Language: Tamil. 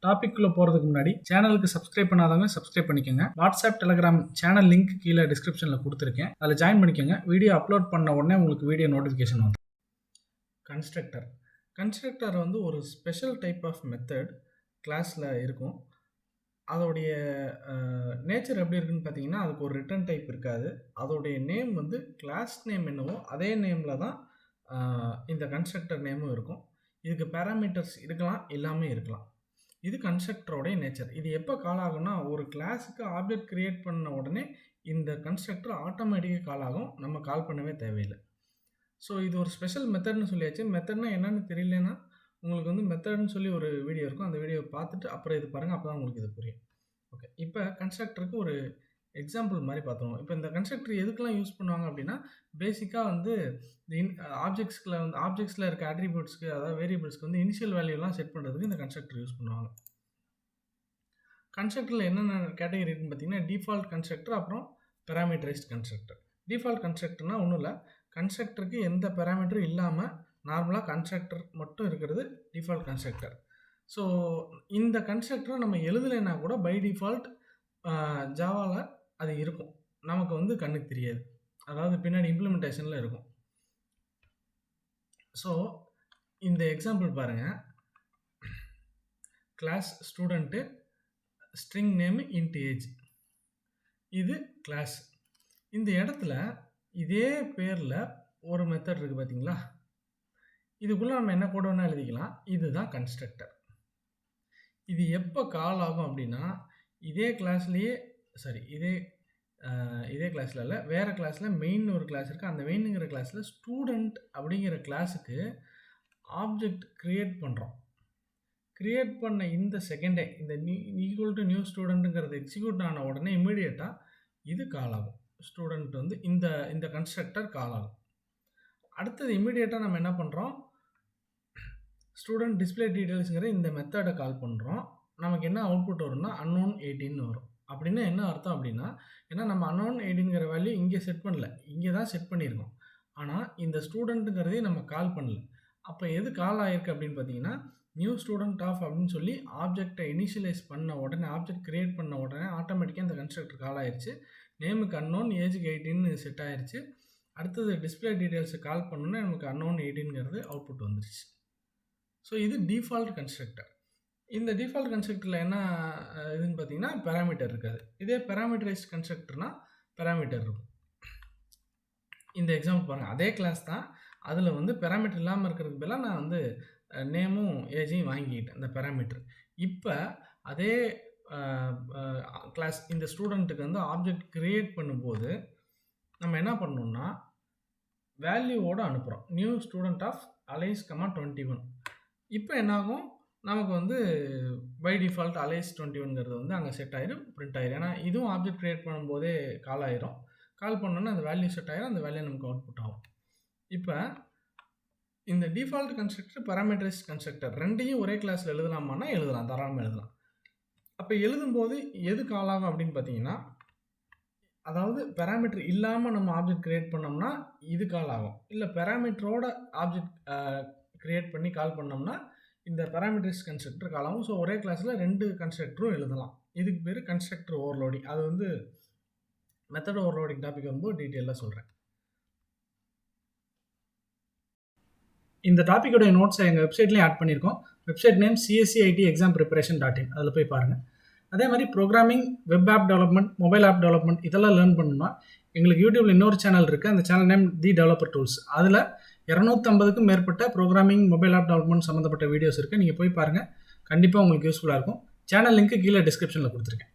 டாபிக்குள்ளே போகிறதுக்கு முன்னாடி சேனலுக்கு சப்ஸ்கிரைப் பண்ணாதவங்க சப்ஸ்கிரைப் பண்ணிக்கோங்க. வாட்ஸ்அப் டெலிகிராம் சேனல் லிங்க் கீழே டிஸ்கிரிப்ஷனில் கொடுத்துருக்கேன், அதில் ஜாயின் பண்ணிக்கோங்க. வீடியோ அப்லோட் பண்ண உடனே உங்களுக்கு வீடியோ நோட்டிஃபிகேஷன் வந்து. கன்ஸ்ட்ரக்டர் வந்து ஒரு ஸ்பெஷல் டைப் ஆஃப் மெத்தட் கிளாஸில் இருக்கும். அதோடைய நேச்சர் எப்படி இருக்குன்னு பார்த்தீங்கன்னா, அதுக்கு ஒரு ரிட்டர்ன் டைப் இருக்காது. அதோடைய நேம் வந்து கிளாஸ் நேம் என்னவோ அதே நேமில் தான் இந்த கன்ஸ்ட்ரக்டர் நேமும் இருக்கும். இதுக்கு பேராமீட்டர்ஸ் இருக்கலாம், இல்லாமல் இருக்கலாம். இது கன்ஸ்ட்ரக்டரோடைய நேச்சர். இது எப்போ கால் ஆகும்னா, ஒரு கிளாஸுக்கு ஆப்ஜெக்ட் கிரியேட் பண்ண உடனே இந்த கன்ஸ்ட்ரக்டர் ஆட்டோமேட்டிக்காக கால் ஆகும், நம்ம கால் பண்ணவே தேவையில்லை. ஸோ இது ஒரு ஸ்பெஷல் மெத்தட்னு சொல்லியாச்சு. மெத்தட்னா என்னன்னு தெரியலனா உங்களுக்கு வந்து மெத்தட்னு சொல்லி ஒரு வீடியோ இருக்கும், அந்த வீடியோவை பார்த்துட்டு அப்புறம் இது பாருங்கள், அப்போ தான் உங்களுக்கு இது புரியும். ஓகே, இப்போ கன்ஸ்ட்ரக்டருக்கு ஒரு எக்ஸாம்பிள் மாதிரி பார்த்துருவோம். இப்போ இந்த கன்ஸ்ட்ரக்டர் எதுக்கெல்லாம் யூஸ் பண்ணுவாங்க அப்படின்னா, பேசிக்காக வந்து இந்த ஆப்ஜெக்ட்ஸில் இருக்க ஆட்ரிபியூட்ஸ்க்கு, அதாவது வேரியபிள்ஸ்க்கு வந்து இனிஷியல் வேல்யூலாம் செட் பண்ணுறதுக்கு இந்த கன்ஸ்ட்ரக்டர் யூஸ் பண்ணுவாங்க. கன்ஸ்ட்ரக்டரில் என்னென்ன கேட்டகரி இருக்குன்னு பார்த்தீங்கன்னா, டிஃபால்ட் கன்ஸ்ட்ரக்டர், அப்புறம் பேராமீட்டரைஸ்ட் கன்ஸ்ட்ரக்டர். டிஃபால்ட் கன்ஸ்ட்ரக்டர்னால் ஒன்றும் இல்லை, கன்ஸ்ட்ரக்டருக்கு எந்த பேராமீட்டரும் இல்லாமல் நார்மலாக கன்ஸ்ட்ரக்டர் மட்டும் இருக்கிறது டிஃபால்ட் கன்ஸ்ட்ரக்டர். ஸோ இந்த கன்ஸ்ட்ரக்டரை நம்ம எழுதலைன்னா கூட பை டிஃபால்ட் ஜாவாவில் அது இருக்கும், நமக்கு வந்து கண்ணுக்கு தெரியாது, அதாவது பின்னாடி இம்ப்ளிமெண்டேஷனில் இருக்கும். ஸோ இந்த எக்ஸாம்பிள் பாருங்கள், class student, string name int age, இது கிளாஸ். இந்த இடத்துல இதே பேரில் ஒரு மெத்தட் இருக்குது பார்த்தீங்களா, இதுக்குள்ளே நம்ம என்ன கோட் வேணால் எழுதிக்கலாம். இதுதான் கன்ஸ்ட்ரக்டர். இது எப்போ கால் ஆகும் அப்படின்னா, இதே கிளாஸ்லேயே இதே கிளாஸில் இல்லை, வேறு கிளாஸில் மெயின் ஒரு கிளாஸ் இருக்குது. அந்த மெயினுங்கிற கிளாஸில் ஸ்டூடெண்ட் அப்படிங்கிற கிளாஸுக்கு ஆப்ஜெக்ட் க்ரியேட் பண்ணுறோம். க்ரியேட் பண்ண இந்த செகண்டே இந்த ஈக்குவல் டு நியூ ஸ்டூடெண்ட்டுங்கிறது எக்ஸிக்யூட் ஆன உடனே இமீடியட்டாக இது கால் ஆகும். ஸ்டூடெண்ட் வந்து இந்த கன்ஸ்ட்ரக்டர் கால் ஆகும். அடுத்தது இமீடியட்டாக நம்ம என்ன பண்ணுறோம், ஸ்டூடெண்ட் டிஸ்பிளே டீட்டெயில்ஸுங்கிற இந்த மெத்தடை கால் பண்ணுறோம். நமக்கு என்ன அவுட்புட் வரும்னா அன்னோன் 18 வரும். அப்படின்னா என்ன அர்த்தம் அப்படின்னா, ஏன்னா நம்ம அன்னோன் 18ங்கிற வேல்யூ இங்கே செட் பண்ணல, இங்கே தான் செட் பண்ணியிருக்கோம். ஆனால் இந்த ஸ்டூடெண்ட்டுங்கிறதையும் நம்ம கால் பண்ணல. அப்போ எது கால் ஆகிருக்கு அப்படின்னு பார்த்தீங்கன்னா, நியூ ஸ்டூடெண்ட் ஆஃப் அப்படின்னு சொல்லி ஆப்ஜெக்டை இனிஷியலைஸ் பண்ண உடனே, ஆப்ஜெக்ட் கிரியேட் பண்ண உடனே ஆட்டோமேட்டிக்காக இந்த கன்ஸ்ட்ரக்டர் கால் ஆயிடுச்சு. நேமுக்கு அன்னோன், ஏஜுக்கு 18 செட் ஆயிடுச்சு. அடுத்தது டிஸ்பிளே டீட்டெயில்ஸை கால் பண்ணோன்னே நமக்கு அன்னோன் 18ங்கிறது அவுட்புட் வந்துருச்சு. ஸோ இது டிஃபால்ட் கன்ஸ்ட்ரக்டர். இந்த டிஃபால்ட் கன்ஸ்ட்ரக்டரில் என்ன இதுன்னு பார்த்தீங்கன்னா, பேராமீட்டர் இருக்காது. இதே பேராமீட்டரைஸ்ட் கன்ஸ்ட்ரக்டர்னால் பேராமீட்டர் இருக்கும். இந்த எக்ஸாம்பிள் பாருங்கள், அதே கிளாஸ் தான், அதில் வந்து பேராமீட்டர் இல்லாமல் இருக்கிறதுக்கு பதிலாக நான் வந்து நேமும் ஏஜையும் வாங்கிக்கிட்டேன் இந்த பேராமீட்டர். இப்போ அதே கிளாஸ் இந்த ஸ்டூடெண்ட்டுக்கு வந்து ஆப்ஜெக்ட் க்ரியேட் பண்ணும்போது நம்ம என்ன பண்ணணும்னா, வேல்யூவோடு அனுப்புகிறோம், நியூ ஸ்டூடெண்ட் ஆஃப் அலைஸ் 21. இப்போ என்னாகும், நமக்கு வந்து பை டிஃபால்ட் அலைஸ் 21ங்கிறது வந்து அங்கே செட் ஆயிரும், பிரிண்ட் ஆயிரும். ஏன்னா இதுவும் ஆப்ஜெக்ட் க்ரியேட் பண்ணும்போதே கால் ஆயிரும். கால் பண்ணோன்னா அந்த வேல்யூ செட் ஆயிரும், அந்த வேல்யூ நமக்கு அவுட்புட் ஆகும். இப்போ இந்த டிஃபால்ட் கன்ஸ்ட்ரக்டர், பேராமீட்டரைஸ்ட் கன்ஸ்ட்ரக்டர் ரெண்டையும் ஒரே கிளாஸில் எழுதலாமான்னா எழுதலாம், தாராளமாக எழுதலாம். அப்போ எழுதும்போது எது கால் ஆகும் அப்படின்னு பார்த்தீங்கன்னா, அதாவது பேராமீட்டர் இல்லாமல் நம்ம ஆப்ஜெக்ட் க்ரியேட் பண்ணோம்னா இது கால் ஆகும். இல்லை பேராமீட்டரோட ஆப்ஜெக்ட் க்ரியேட் பண்ணி கால் பண்ணோம்னா இந்த பேராமீட்டரைஸ்ட் கன்ஸ்ட்ரக்டர் கால் ஆகும். ஸோ ஒரே கிளாஸில் 2 கன்ஸ்ட்ரக்டரும் எழுதலாம். இதுக்கு பேர் கன்ஸ்ட்ரக்டர் ஓவர்லோடிங். அது வந்து மெத்தட் ஓவர்லோடிங் டாபிக் வரும்போது டீட்டெயிலாக சொல்கிறேன். இந்த டாப்பிக்கோடைய நோட்ஸை எங்கள் வெப்சைட்லேயும் ஆட் பண்ணியிருக்கோம். வெப்சைட் நேம் cscitexampreparation.in, அதில் போய் பாருங்கள். அதே மாதிரி programming, web app development, mobile app development இதெல்லாம் லேர்ன் பண்ணணும்னா எங்களுக்கு யூடியூப்பில் இன்னொரு சேனல் இருக்குது. அந்த channel name the developer tools. அதில் 250க்கும் மேற்பட்ட ப்ரோக்ராமிங், மொபைல் ஆப் டெவலப்மெண்ட் சம்மந்தப்பட்ட வீடியோஸ் இருக்குது. நீங்கள் போய் பாருங்கள், கண்டிப்பாக உங்களுக்கு யூஸ்ஃபுல்லாக இருக்கும். சேனல் லிங்க்கு கீழே டிஸ்கிரிப்ஷனில் கொடுத்துருக்கேன்.